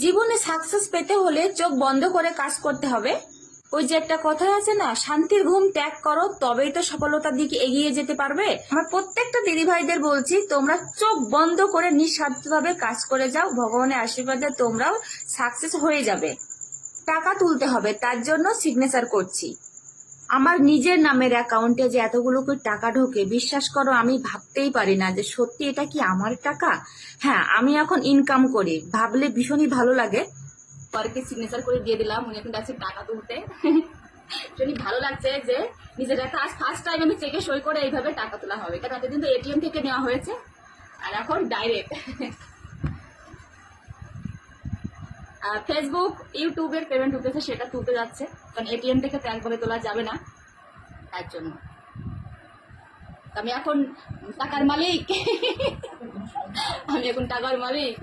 জীবনে সাকসেস পেতে হলে চোখ বন্ধ করে কাজ করতে হবে। ওই যে একটা কথা আছে না, শান্তির ঘুম ত্যাগ করো তবেই তো সফলতার দিকে এগিয়ে যেতে পারবে। আমার প্রত্যেকটা দিদি ভাইদের বলছি, তোমরা চোখ বন্ধ করে নিঃস্বার্থভাবে কাজ করে যাও, ভগবানের আশীর্বাদে তোমরাও সাকসেস হয়ে যাবে। টাকা তুলতে হবে, তার জন্য সিগনেচার করছি। আমার নিজের নামের অ্যাকাউন্টে যে এতগুলো করে টাকা ঢোকে, বিশ্বাস করো আমি ভাবতেই পারি না যে সত্যি এটা কি আমার টাকা। হ্যাঁ, আমি এখন ইনকাম করি, ভাবলে ভীষণই ভালো লাগে। পরকে সিগনেচার করে দিয়ে দিলাম, উনি এখন যাচ্ছে টাকা তুলতে। ভীষণই ভালো লাগছে যে নিজের একটা আজ ফার্স্ট টাইম আমি চেকে সই করে এইভাবে টাকা তোলা হবে, কারণ এতদিন তো এটিএম থেকে নেওয়া হয়েছে, আর এখন ডাইরেক্ট। ফেসবুক ইউটিউবের পেমেন্ট উঠেছে, সেটা তুলতে যাচ্ছে, কারণ এটিএম থেকে তো একবারে তোলা যাবে না, তার জন্য। আমি এখন টাকার মালিক। আমি এখন টাকার মালিক।